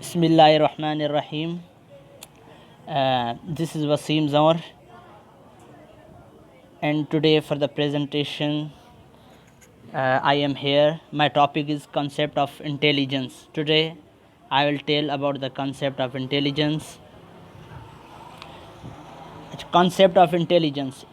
Bismillahirrahmanirrahim. This is Wasim Zawar, and today for the presentation I am here. My topic is concept of intelligence. Today I will tell about the concept of intelligence. Concept of intelligence.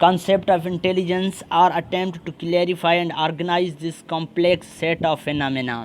Concept of intelligence are attempt to clarify and organize this complex set of phenomena.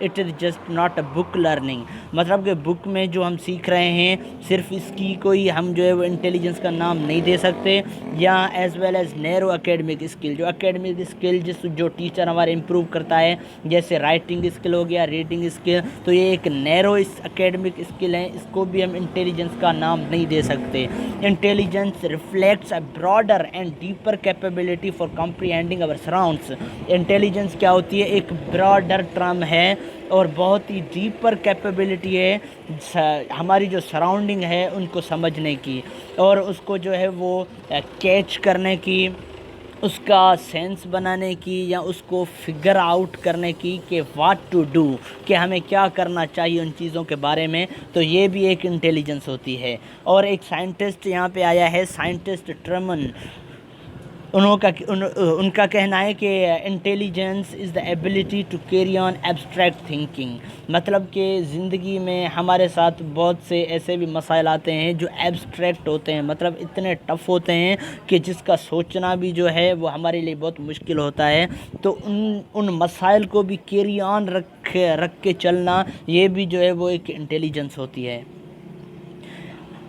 It is just not a book learning, مطلب کہ بک میں جو ہم سیکھ رہے ہیں صرف اس کی کوئی ہم جو ہے وہ انٹیلیجنس کا نام نہیں دے سکتے، یا ایز ویل ایز نیرو اکیڈمک اسکل، جو اکیڈمک اسکل جو ٹیچر ہمارے امپروو کرتا ہے، جیسے رائٹنگ اسکل ہو گیا، ریڈنگ اسکل، تو یہ ایک نیرو اکیڈمک اسکل ہے، اس کو بھی ہم انٹیلیجنس کا نام نہیں دے سکتے۔ Intelligence reflects a broader and deeper capability for comprehending اور سراؤنڈس۔ انٹیلیجنس کیا ہوتی ہے؟ ایک براڈر ٹرم ہے اور بہت ہی ڈیپر کیپیبلٹی ہے ہماری جو سراؤنڈنگ ہے ان کو سمجھنے کی، اور اس کو جو ہے وہ کیچ کرنے کی، اس کا سینس بنانے کی، یا اس کو فگر آؤٹ کرنے کی کہ واٹ ٹو ڈو، کہ ہمیں کیا کرنا چاہیے ان چیزوں کے بارے میں، تو یہ بھی ایک انٹیلیجنس ہوتی ہے۔ اور ایک سائنٹسٹ یہاں پہ آیا ہے، سائنٹسٹ ٹرمن، ان کا کہنا ہے کہ intelligence is the ability to carry on abstract thinking, مطلب کہ زندگی میں ہمارے ساتھ بہت سے ایسے بھی مسائل آتے ہیں جو ایبسٹریکٹ ہوتے ہیں، مطلب اتنے ٹف ہوتے ہیں کہ جس کا سوچنا بھی جو ہے وہ ہمارے لیے بہت مشکل ہوتا ہے، تو ان مسائل کو بھی کیری آن رکھ کے چلنا، یہ بھی جو ہے وہ ایک انٹیلیجنس ہوتی ہے۔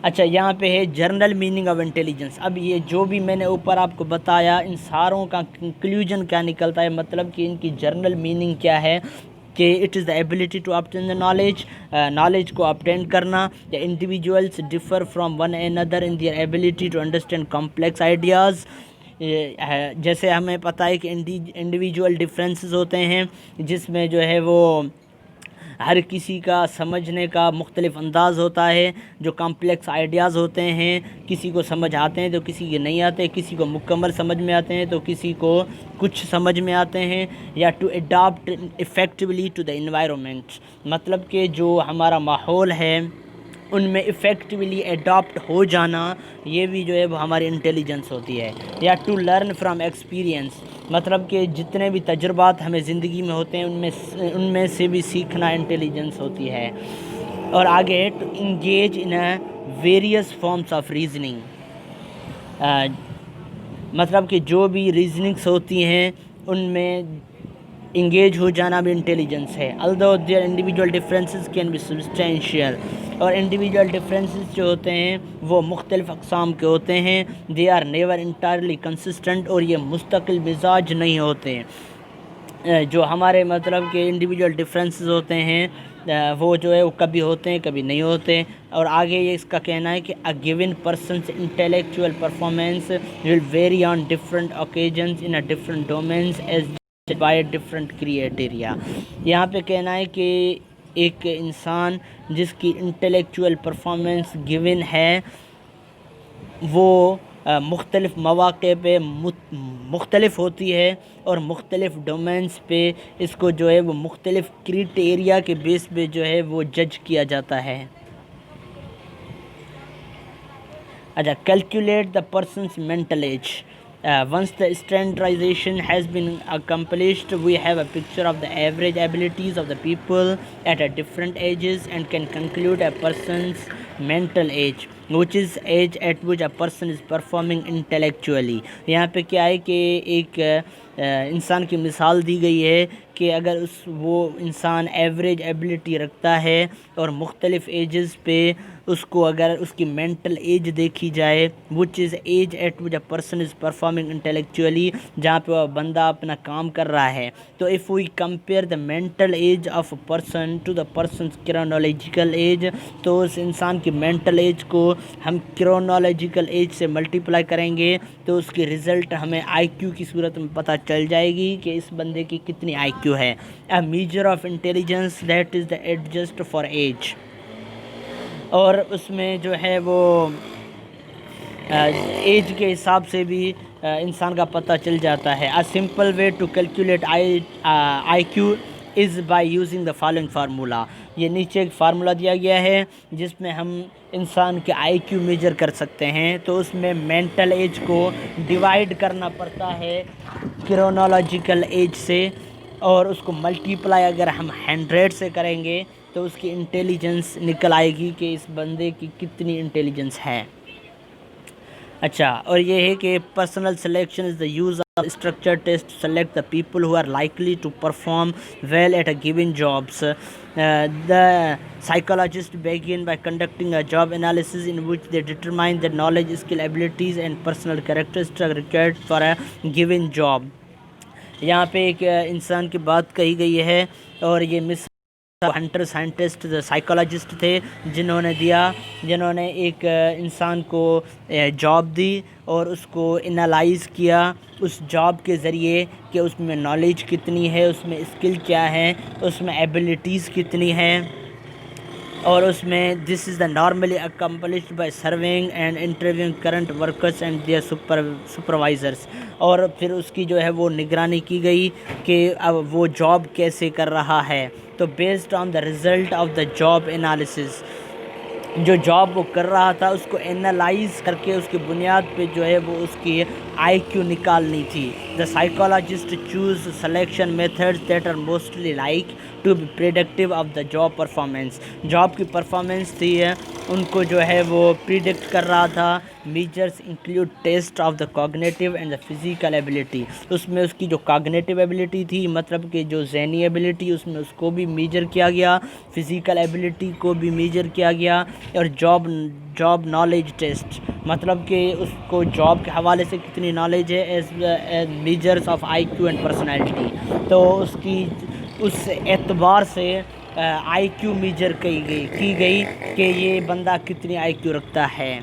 اچھا، یہاں پہ ہے جرنل میننگ آف انٹیلیجنس۔ اب یہ جو بھی میں نے اوپر آپ کو بتایا، ان ساروں کا کنکلوژن کیا نکلتا ہے، مطلب کہ ان کی جرنل میننگ کیا ہے، کہ it is the ability to obtain the knowledge کو obtain کرنا، یا individuals differ from one another in their ability to understand complex ideas. جیسے ہمیں پتہ ہے کہ انڈیویجول ڈفرینسز ہوتے ہیں، جس میں جو ہے وہ ہر کسی کا سمجھنے کا مختلف انداز ہوتا ہے، جو کمپلیکس آئیڈیاز ہوتے ہیں، کسی کو سمجھ آتے ہیں تو کسی کے نہیں آتے، کسی کو مکمل سمجھ میں آتے ہیں تو کسی کو کچھ سمجھ میں آتے ہیں، یا to adapt effectively to the environment, مطلب کہ جو ہمارا ماحول ہے ان میں افیکٹولی اڈاپٹ ہو جانا، یہ بھی جو ہے وہ ہماری انٹیلیجنس ہوتی ہے۔ یا ٹو لرن فرام ایکسپیرینس، مطلب کہ جتنے بھی تجربات ہمیں زندگی میں ہوتے ہیں ان میں سے بھی سیکھنا انٹیلیجنس ہوتی ہے۔ اور آگے to engage in various forms of reasoning, مطلب کہ جو بھی ریزننگس ہوتی ہیں ان میں انگیج ہو جانا بھی انٹیلیجنس ہے۔ although their individual differences can be substantial، اور انڈیویجول ڈفرینسز جو ہوتے ہیں وہ مختلف اقسام کے ہوتے ہیں، they are never entirely consistent، اور یہ مستقل مزاج نہیں ہوتے، جو ہمارے مطلب کہ انڈیویجول ڈفرینسز ہوتے ہیں وہ جو ہے وہ کبھی ہوتے ہیں کبھی نہیں ہوتے۔ اور آگے یہ اس کا کہنا ہے کہ a given person's intellectual performance will vary on different occasions in a different domains as by different criteria۔ یہاں پہ کہنا ہے کہ ایک انسان جس کی انٹلیکچوئل پرفارمنس گیون ہے وہ مختلف مواقع پہ مختلف ہوتی ہے، اور مختلف ڈومینس پہ اس کو جو ہے وہ مختلف کریٹیریا کے بیس پہ جو ہے وہ جج کیا جاتا ہے۔ اچھا، calculate the person's mental age. Once the standardization has been accomplished, we have a picture of the average abilities of the people at a different ages and can conclude a person's mental age, which is age at which a person is performing intellectually۔ یہاں پہ کیا ہے کہ ایک انسان کی مثال دی گئی ہے کہ اگر وہ انسان ایوریج ایبلٹی رکھتا ہے اور مختلف ایجز پہ اس کو اگر اس کی مینٹل ایج دیکھی جائے، which is age at which a person is performing intellectually, جہاں پہ وہ بندہ اپنا کام کر رہا ہے، تو if we compare the mental age of a person to the person's chronological age, تو اس انسان کی مینٹل ایج کو ہم کرونالوجیکل ایج سے ملٹیپلائی کریں گے تو اس کی رزلٹ ہمیں آئی کیو کی صورت میں پتہ چل جائے گی کہ اس بندے کی کتنی آئی کیو ہے۔ A measure of intelligence that is the adjust for age, اور اس میں جو ہے وہ ایج کے حساب سے بھی انسان کا پتہ چل جاتا ہے۔ A simple way to calculate I Q is by using the following formula. یہ نیچے ایک فارمولا دیا گیا ہے جس میں ہم انسان کے آئی کیو میجر کر سکتے ہیں، تو اس میں مینٹل ایج کو ڈیوائڈ کرنا پڑتا ہے کرونالوجیکل ایج سے، اور اس کو ملٹیپلائی اگر ہم 100 سے کریں گے تو اس کی انٹیلیجنس نکل آئے گی کہ اس بندے کی کتنی انٹیلیجنس ہے۔ اچھا، اور یہ ہے کہ personnel selection is the use of structure test select the people who are likely to perform well at a given jobs. The psychologists begin by conducting a job analysis in which they determine the knowledge, skill, abilities and personal characteristics required for a given job. یہاں پہ ایک انسان کی بات کہی گئی ہے، اور یہ مس ہنٹر سائنٹسٹ سائیکالوجسٹ تھے جنہوں نے ایک انسان کو جاب دی اور اس کو انالائز کیا اس جاب کے ذریعے کہ اس میں نالج کتنی ہے، اس میں اسکل کیا ہے، اس میں ایبلٹیز کتنی ہیں، اور اس میں this is the normally accomplished by serving and interviewing current workers and their supervisors. اور پھر اس کی جو ہے وہ نگرانی کی گئی کہ اب وہ جاب کیسے کر رہا ہے. تو based on the result of the job analysis, جو جاب وہ کر رہا تھا اس کو انالائز کر کے اس کی بنیاد پہ جو ہے وہ اس کی آئی کیو نکالنی تھی. The psychologist choose selection methods that are mostly like to be predictive of the job performance. Job کی پرفارمنس تھی ان کو جو ہے وہ پریڈکٹ کر رہا تھا. Measures include test of the cognitive and the physical ability. اس میں اس کی جو کوگنیٹیو ایبلٹی تھی، مطلب کہ جو ذہنی ایبلٹی، اس میں اس کو بھی میجر کیا گیا، فزیکل ایبلٹی کو بھی میجر کیا گیا، اور جاب نالج ٹیسٹ، مطلب کہ اس کو جاب کے حوالے سے کتنی نالج ہے as measures of I Q and personality. تو اس اعتبار سے آئی کیو میجر کی گئی کہ یہ بندہ کتنی آئی کیو رکھتا ہے.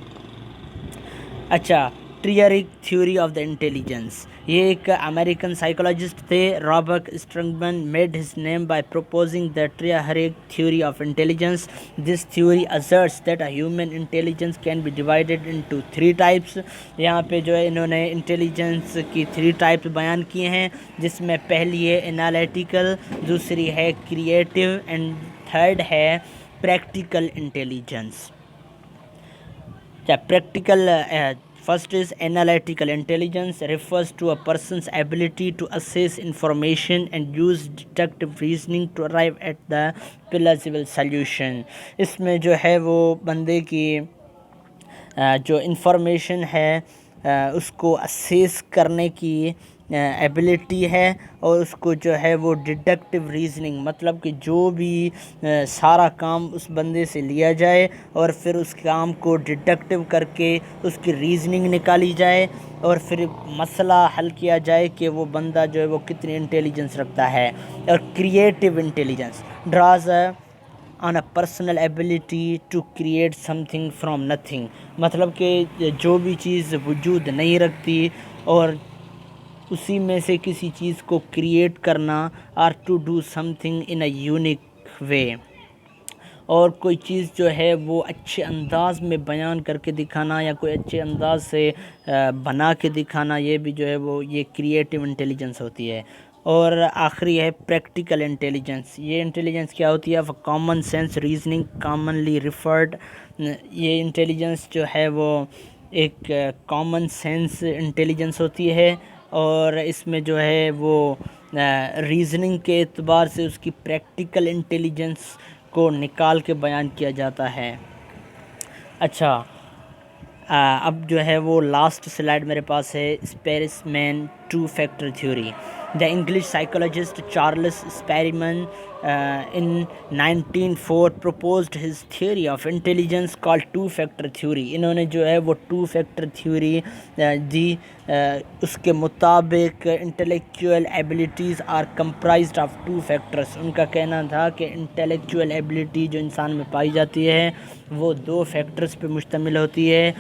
اچھا، triarchic theory of the intelligence. یہ ایک امریکن سائیکولوجسٹ تھے. Robert Sternberg made his name by proposing the triarchic theory of intelligence. This theory asserts that a human intelligence can be divided into 3 types. یہاں پہ جو ہے انہوں نے intelligence کی 3 ٹائپس بیان کیے ہیں، جس میں پہلی ہے انالیٹیکل، دوسری ہے کریٹیو اینڈ تھرڈ ہے practical intelligence. Practical first is analytical intelligence, refers to a person's ability to assess information and use deductive reasoning to arrive at the plausible solution. اس میں جو ہے وہ بندے کی جو انفارمیشن ہے اس کو اسیس کرنے کی ایبلٹی ہے، اور اس کو جو ہے وہ ڈیڈکٹیو ریزننگ، مطلب کہ جو بھی سارا کام اس بندے سے لیا جائے اور پھر اس کام کو ڈیڈکٹیو کر کے اس کی ریزننگ نکالی جائے اور پھر مسئلہ حل کیا جائے کہ وہ بندہ جو ہے وہ کتنی انٹیلیجنس رکھتا ہے. اور creative intelligence draws on a personal ability to create something from nothing, مطلب کہ جو بھی چیز وجود نہیں رکھتی اور اسی میں سے کسی چیز کو کریٹ کرنا، اور to do something in a unique way, اور کوئی چیز جو ہے وہ اچھے انداز میں بیان کر کے دکھانا یا کوئی اچھے انداز سے بنا کے دکھانا، یہ بھی جو ہے وہ یہ کریٹیو انٹیلیجنس ہوتی ہے. اور آخری ہے پریکٹیکل انٹیلیجنس. یہ انٹیلیجنس کیا ہوتی ہے؟ Common sense reasoning commonly referred. یہ انٹیلیجنس جو ہے وہ ایک کامن سینس انٹیلیجنس ہوتی ہے، اور اس میں جو ہے وہ ریزننگ کے اعتبار سے اس کی پریکٹیکل انٹیلیجنس کو نکال کے بیان کیا جاتا ہے. اچھا، اب جو ہے وہ لاسٹ سلائیڈ میرے پاس ہے، Spearman 2 factor theory. The English psychologist Charles Spearman in 1904 proposed his theory of intelligence called 2 factor theory. انہوں نے جو ہے وہ 2 factor theory دی. اس کے مطابق intellectual abilities are comprised of 2 factors. ان کا کہنا تھا کہ intellectual ability جو انسان میں پائی جاتی ہے وہ 2 factors پہ مشتمل ہوتی ہے.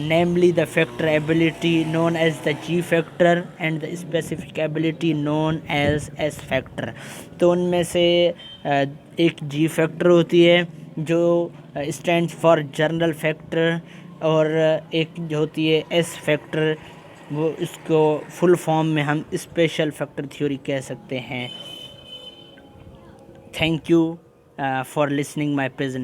namely the factor ability known as the G factor and the specific ability known as S factor. تو ان میں سے ایک G factor ہوتی ہے جو stands for general factor، اور ایک جو ہوتی ہے S factor، وہ اس کو فل فارم میں ہم اسپیشل فیکٹر تھیوری کہہ سکتے ہیں. Thank you for listening my presentation.